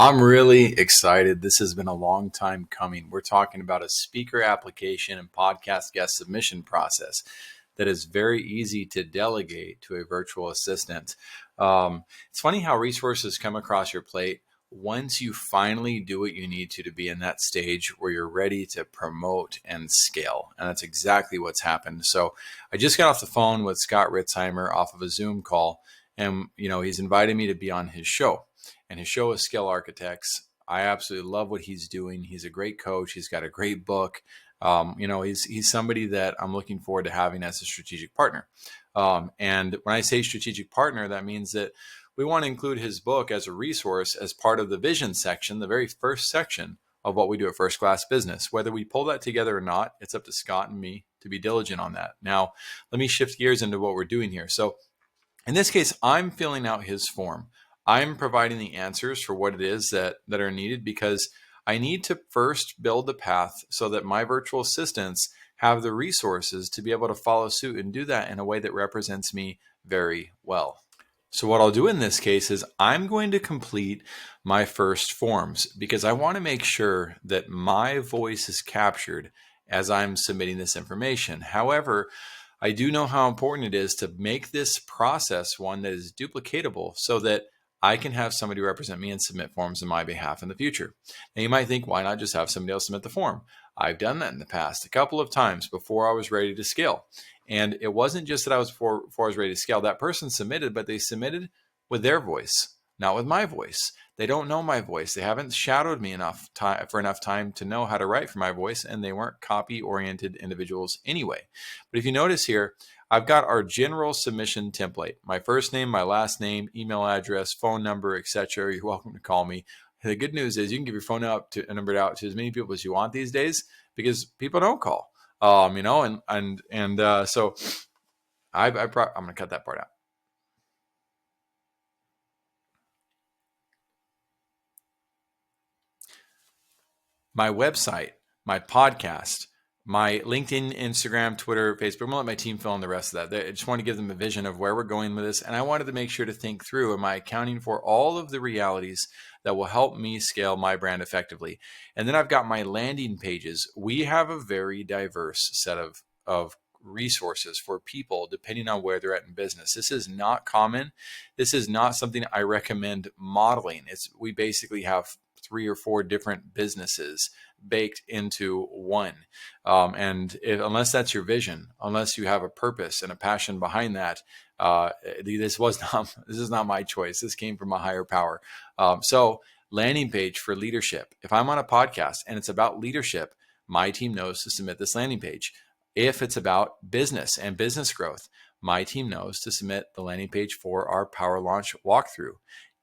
I'm really excited. This has been a long time coming. We're talking about a speaker application and podcast guest submission process that is very easy to delegate to a virtual assistant. It's funny how resources come across your plate once you finally do what you need to be in that stage where you're ready to promote and scale. And that's exactly what's happened. So I just got off the phone with Scott Ritzheimer off of a Zoom call, and he's invited me to be on his show. And his show is Skill Architects. I absolutely love what he's doing. He's a great coach. He's got a great book. He's somebody that I'm looking forward to having as a strategic partner. And when I say strategic partner, that means that we want to include his book as a resource as part of the vision section, the very first section of what we do at First Class Business. Whether we pull that together or not, it's up to Scott and me to be diligent on that. Now, let me shift gears into what we're doing here. So in this case, I'm filling out his form. I'm providing the answers for what it is that are needed, because I need to first build the path so that my virtual assistants have the resources to be able to follow suit and do that in a way that represents me very well. So what I'll do in this case is I'm going to complete my first forms, because I want to make sure that my voice is captured as I'm submitting this information. However, I do know how important it is to make this process one that is duplicatable so that I can have somebody represent me and submit forms on my behalf in the future. Now you might think, why not just have somebody else submit the form? I've done that in the past a couple of times before I was ready to scale. And it wasn't just that before I was ready to scale. That person submitted, but they submitted with their voice, not with my voice. They don't know my voice. They haven't shadowed me enough time to know how to write for my voice, and they weren't copy-oriented individuals anyway. But if you notice here, I've got our general submission template. My first name, my last name, email address, phone number, etc. You're welcome to call me. The good news is you can give your phone number out to as many people as you want these days, because people don't call. So I'm going to cut that part out. My website, my podcast, my LinkedIn, Instagram, Twitter, Facebook. I'm going to let my team fill in the rest of that. I just want to give them a vision of where we're going with this. And I wanted to make sure to think through, am I accounting for all of the realities that will help me scale my brand effectively? And then I've got my landing pages. We have a very diverse set of resources for people depending on where they're at in business. This is not common. This is not something I recommend modeling. We basically have 3 or 4 different businesses baked into one. Unless that's your vision, unless you have a purpose and a passion behind that, this is not my choice. This came from a higher power. So landing page for leadership. If I'm on a podcast and it's about leadership, my team knows to submit this landing page. If it's about business and business growth, my team knows to submit the landing page for our Power Launch walkthrough.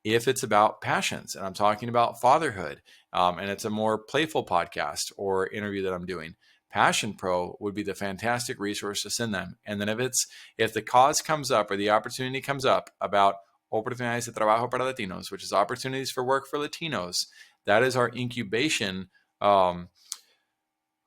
If it's about passions and I'm talking about fatherhood, and it's a more playful podcast or interview that I'm doing, Passion Pro would be the fantastic resource to send them. And then if the cause comes up or the opportunity comes up about oportunidades de trabajo para Latinos, which is opportunities for work for Latinos, that is our incubation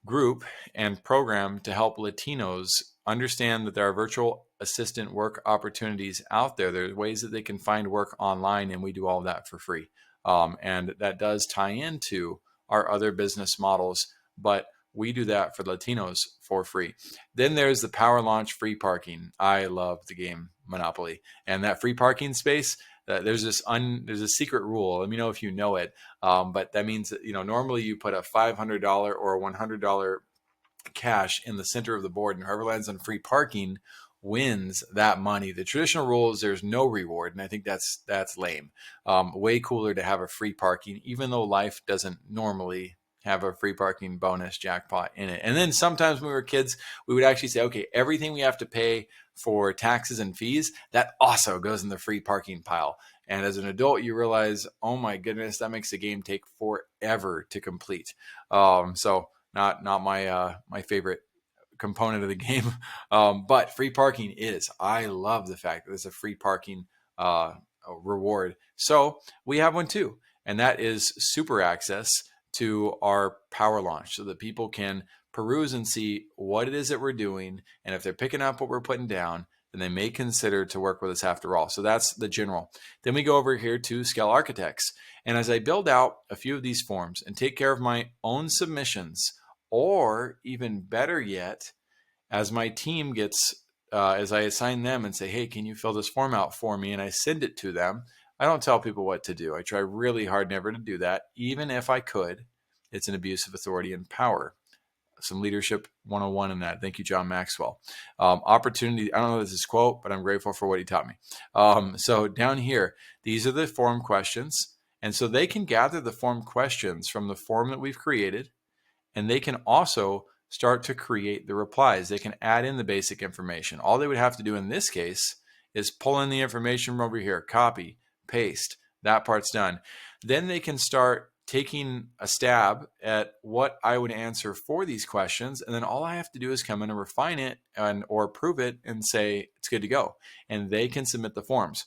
group and program to help Latinos understand that there are virtual assistant work opportunities out there. There's ways that they can find work online, and we do all of that for free. And that does tie into our other business models, but we do that for Latinos for free. Then there's the Power Launch free parking. I love the game Monopoly, and that free parking space. There's a secret rule. Let me know if you know it. But that means that, normally you put a $500 or a $100 cash in the center of the board, and whoever lands on free parking wins that money. The traditional rule is there's no reward, and I think that's lame. Way cooler to have a free parking, even though life doesn't normally have a free parking bonus jackpot in it. And then sometimes when we were kids, we would actually say, okay, everything we have to pay for taxes and fees, that also goes in the free parking pile. And as an adult, you realize, oh my goodness, that makes the game take forever to complete. So not my favorite component of the game, but free parking is. I love the fact that there's a free parking reward. So we have one too, and that is super access to our Power Launch, so that people can peruse and see what it is that we're doing, and if they're picking up what we're putting down, then they may consider to work with us after all. So that's the general. Then we go over here to Scale Architects. And as I build out a few of these forms and take care of my own submissions, or even better yet, as my team gets, as I assign them and say, hey, can you fill this form out for me? And I send it to them. I don't tell people what to do. I try really hard never to do that. Even if I could, it's an abuse of authority and power. Some leadership 101 in that. Thank you, John Maxwell. Opportunity. I don't know this is quote, but I'm grateful for what he taught me. So down here, these are the form questions. And so they can gather the form questions from the form that we've created, and they can also start to create the replies. They can add in the basic information. All they would have to do in this case is pull in the information from over here, copy, paste. That part's done. Then they can start taking a stab at what I would answer for these questions. And then all I have to do is come in and refine it or prove it and say it's good to go. And they can submit the forms.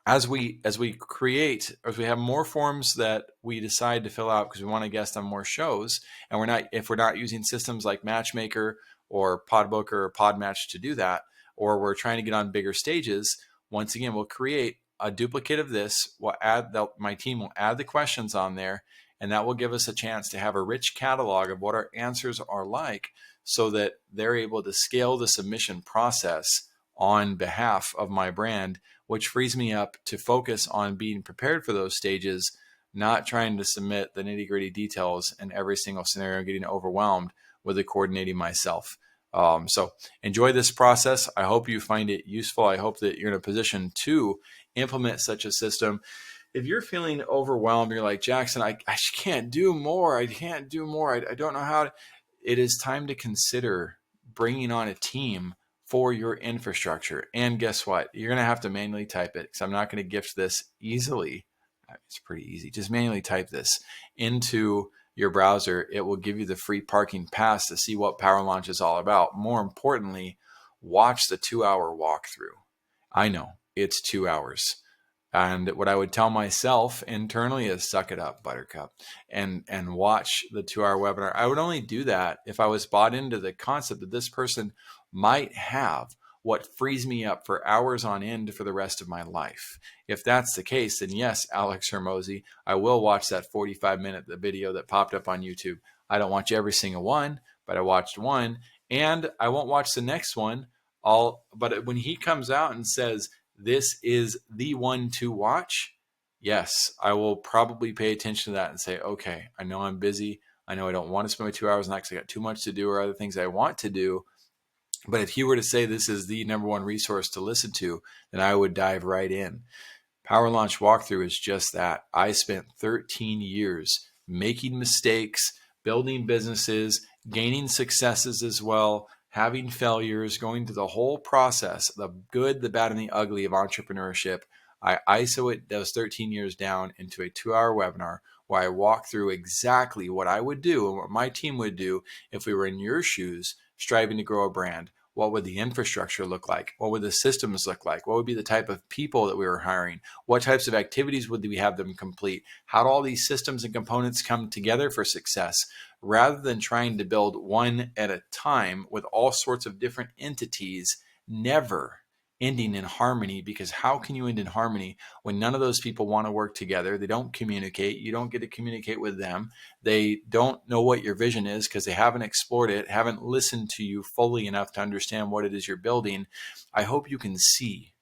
As we have more forms that we decide to fill out because we want to guest on more shows, and if we're not using systems like Matchmaker or Podbooker or Podmatch to do that, or we're trying to get on bigger stages, once again, we'll create a duplicate of this. My team will add the questions on there, and that will give us a chance to have a rich catalog of what our answers are like, so that they're able to scale the submission process on behalf of my brand, which frees me up to focus on being prepared for those stages, not trying to submit the nitty-gritty details in every single scenario, getting overwhelmed with the coordinating myself. So enjoy this process. I hope you find it useful. I hope that you're in a position to implement such a system. If you're feeling overwhelmed, you're like, Jackson, I can't do more. I can't do more. I don't know how to. It is time to consider bringing on a team for your infrastructure. And guess what? You're going to have to manually type it, because I'm not going to gift this easily. It's pretty easy. Just manually type this into your browser. It will give you the free parking pass to see what Power Launch is all about. More importantly, watch the 2-hour walkthrough. I know it's 2 hours. And what I would tell myself internally is suck it up, Buttercup, and watch the 2-hour webinar. I would only do that if I was bought into the concept that this person might have what frees me up for hours on end for the rest of my life. If that's the case, then yes, Alex Hermosi, I will watch that 45-minute video that popped up on YouTube. I don't watch every single one, but I watched one, and I won't watch the next one. But when he comes out and says, this is the one to watch, yes, I will probably pay attention to that and say, okay, I know I'm busy. I know I don't want to spend my 2 hours on that because I got too much to do or other things I want to do. But if he were to say this is the number one resource to listen to, then I would dive right in. Power Launch Walkthrough is just that. I spent 13 years making mistakes, building businesses, gaining successes as well, having failures, going through the whole process, the good, the bad, and the ugly of entrepreneurship. I ISO it those 13 years down into a 2-hour webinar where I walk through exactly what I would do and what my team would do if we were in your shoes striving to grow a brand. What would the infrastructure look like? What would the systems look like? What would be the type of people that we were hiring? What types of activities would we have them complete? How do all these systems and components come together for success? Rather than trying to build one at a time with all sorts of different entities, never ending in harmony, because how can you end in harmony when none of those people want to work together? They don't communicate. You don't get to communicate with them. They don't know what your vision is because they haven't explored it, haven't listened to you fully enough to understand what it is you're building. I hope you can see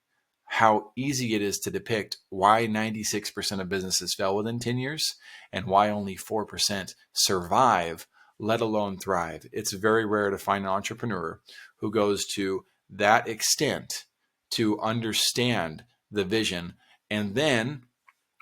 how easy it is to depict why 96% of businesses fail within 10 years and why only 4% survive, let alone thrive. It's very rare to find an entrepreneur who goes to that extent to understand the vision and then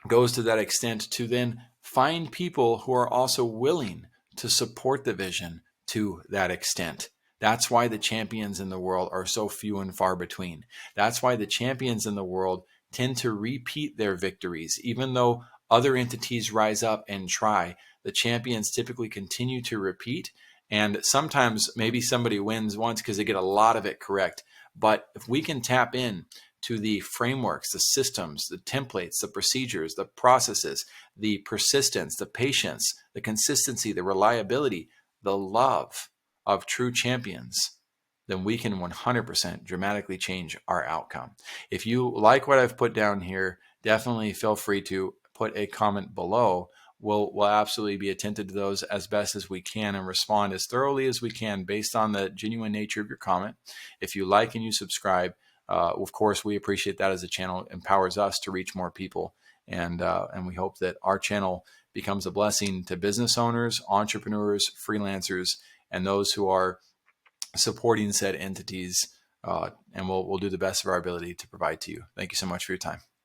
goes to that extent to then find people who are also willing to support the vision to that extent. That's why the champions in the world are so few and far between. That's why the champions in the world tend to repeat their victories. Even though other entities rise up and try, the champions typically continue to repeat. And sometimes maybe somebody wins once because they get a lot of it correct. But if we can tap in to the frameworks, the systems, the templates, the procedures, the processes, the persistence, the patience, the consistency, the reliability, the love of true champions, then we can 100% dramatically change our outcome. If you like what I've put down here, definitely feel free to put a comment below. We'll absolutely be attentive to those as best as we can and respond as thoroughly as we can based on the genuine nature of your comment. If you like and you subscribe, of course, we appreciate that as a channel. It empowers us to reach more people. And we hope that our channel becomes a blessing to business owners, entrepreneurs, freelancers, and those who are supporting said entities. And we'll do the best of our ability to provide to you. Thank you so much for your time.